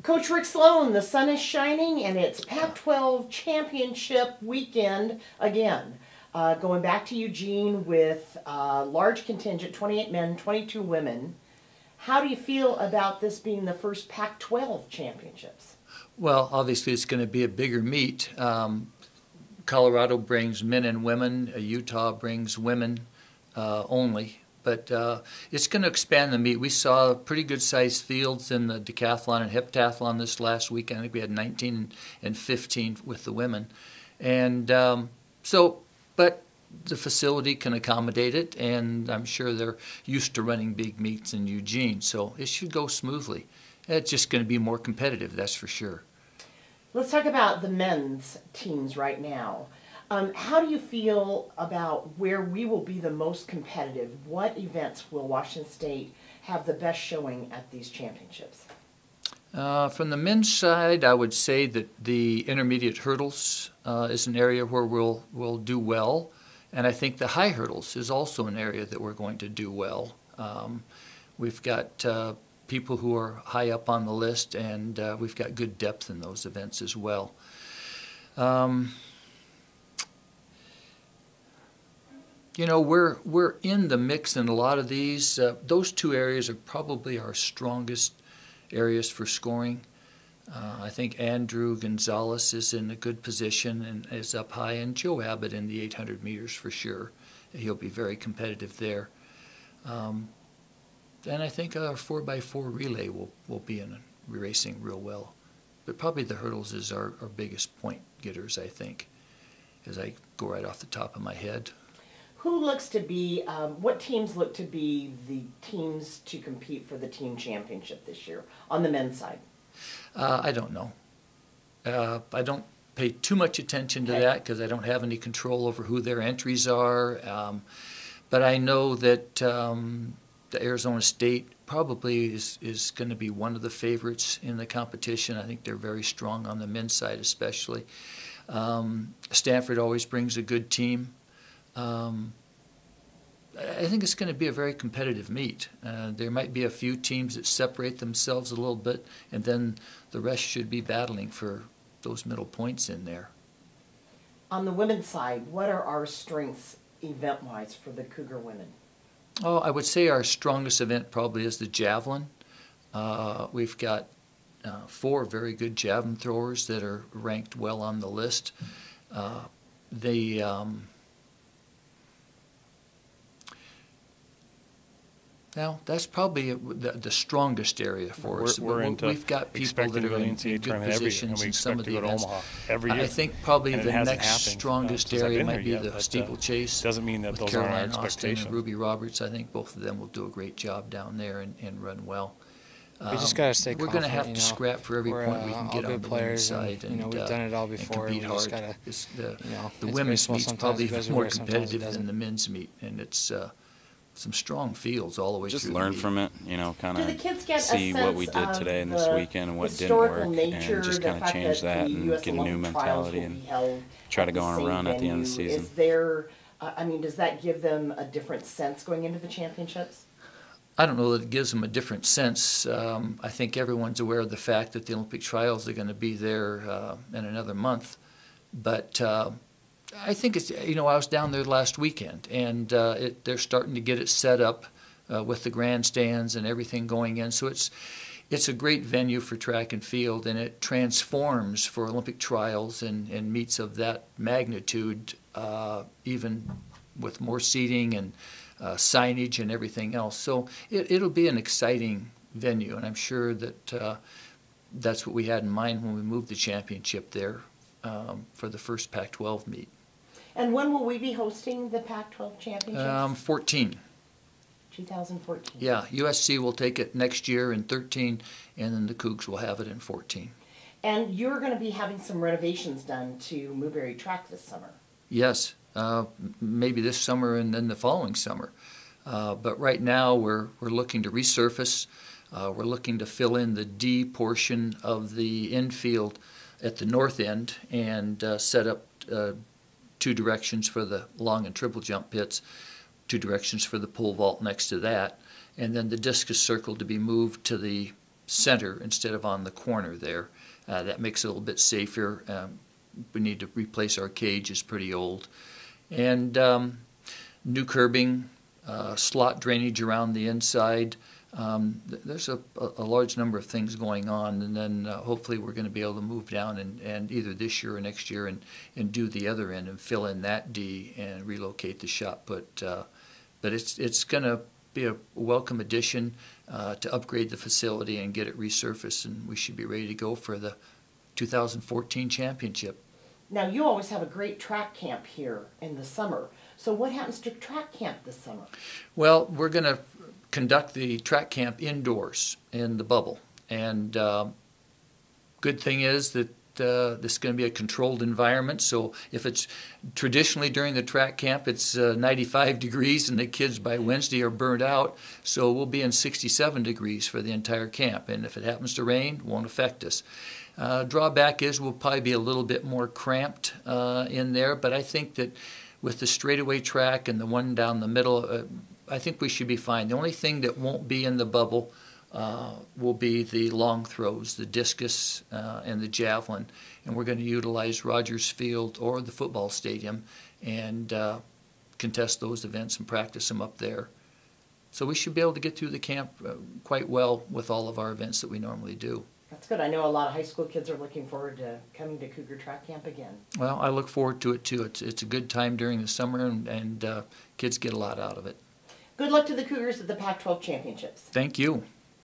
Coach Rick Sloan, the sun is shining and it's Pac12 Championship weekend again. Going back to Eugene with a large contingent, 28 men, 22 women. How do you feel about this being the first Pac12 Championships? Well, obviously it's going to be a bigger meet. Colorado brings men and women. Utah brings women only. But it's going to expand the meet. We saw pretty good-sized fields in the decathlon and heptathlon this last weekend. I think we had 19 and 15 with the women. And but the facility can accommodate it, and I'm sure they're used to running big meets in Eugene, so it should go smoothly. It's just going to be more competitive, that's for sure. Let's talk about the men's teams right now. How do you feel about where we will be the most competitive? What events will Washington State have the best showing at these championships? From the men's side, I would say that the intermediate hurdles is an area where we'll do well, and I think the high hurdles is also an area that we're going to do well. We've got people who are high up on the list, and we've got good depth in those events as well. You know, we're in the mix in a lot of these. Those two areas are probably our strongest areas for scoring. I think Andrew Gonzalez is in a good position and is up high, and Joe Abbott in the 800 meters for sure. He'll be very competitive there. And I think our 4x4 relay will be in racing real well. But probably the hurdles is our biggest point getters, I think, as I go right off the top of my head. Who looks to be, what teams look to be the teams to compete for the team championship this year on the men's side? I don't know. I don't pay too much attention to that because I don't have any control over who their entries are. But I know that the Arizona State probably is going to be one of the favorites in the competition. I think they're very strong on the men's side especially. Stanford always brings a good team. I think it's going to be a very competitive meet. There might be a few teams that separate themselves a little bit, and then the rest should be battling for those middle points in there. On the women's side, what are our strengths event-wise for the Cougar women? Oh, I would say our strongest event probably is the javelin. We've got 4 very good javelin throwers that are ranked well on the list. Now, that's probably the strongest area for us. We've got people that are in good positions in some of the events. I think probably the next strongest area might be the steeplechase with Caroline Austin and Ruby Roberts. I think both of them will do a great job down there and run well. We just got to stay confident. We're going to have to scrap for every point we can get on the women's side and we've done it all before. And compete hard. The women's meet's probably even more competitive than the men's meet, and it's some strong fields all the way through. Just learn from it, kind of see what we did today and this weekend and what didn't work, and just kind of change that and get a new mentality and try to go on a run at the end of the season. Is there, does that give them a different sense going into the championships? I don't know that it gives them a different sense. I think everyone's aware of the fact that the Olympic trials are going to be there in another month, but I think it's, I was down there last weekend, and they're starting to get it set up with the grandstands and everything going in. So it's a great venue for track and field, and it transforms for Olympic trials and meets of that magnitude, even with more seating and signage and everything else. So it'll be an exciting venue, and I'm sure that that's what we had in mind when we moved the championship there for the first Pac-12 meet. And when will we be hosting the Pac-12 Championships? 14. 2014. Yeah, USC will take it next year in 13, and then the Cougs will have it in 14. And you're going to be having some renovations done to Newberry Track this summer. Yes, maybe this summer and then the following summer. But right now we're looking to resurface. We're looking to fill in the D portion of the infield at the north end and set up 2 directions for the long and triple jump pits, 2 directions for the pole vault next to that, and then the discus circle to be moved to the center instead of on the corner there. That makes it a little bit safer. We need to replace our cage, it's pretty old. And new curbing, slot drainage around the inside. There's a large number of things going on, and then hopefully we're going to be able to move down and either this year or next year and do the other end and fill in that D and relocate the shot put. But it's going to be a welcome addition to upgrade the facility and get it resurfaced, and we should be ready to go for the 2014 championship. Now, you always have a great track camp here in the summer. So what happens to track camp this summer? Well, we're going to conduct the track camp indoors in the bubble. And good thing is that this is going to be a controlled environment. So if it's traditionally during the track camp, it's 95 degrees and the kids by Wednesday are burned out. So we'll be in 67 degrees for the entire camp. And if it happens to rain, it won't affect us. Drawback is we'll probably be a little bit more cramped in there, but I think that with the straightaway track and the one down the middle, I think we should be fine. The only thing that won't be in the bubble will be the long throws, the discus and the javelin, and we're going to utilize Rogers Field or the football stadium and contest those events and practice them up there. So we should be able to get through the camp quite well with all of our events that we normally do. That's good. I know a lot of high school kids are looking forward to coming to Cougar Track Camp again. Well, I look forward to it too. It's a good time during the summer, and kids get a lot out of it. Good luck to the Cougars at the Pac-12 Championships. Thank you.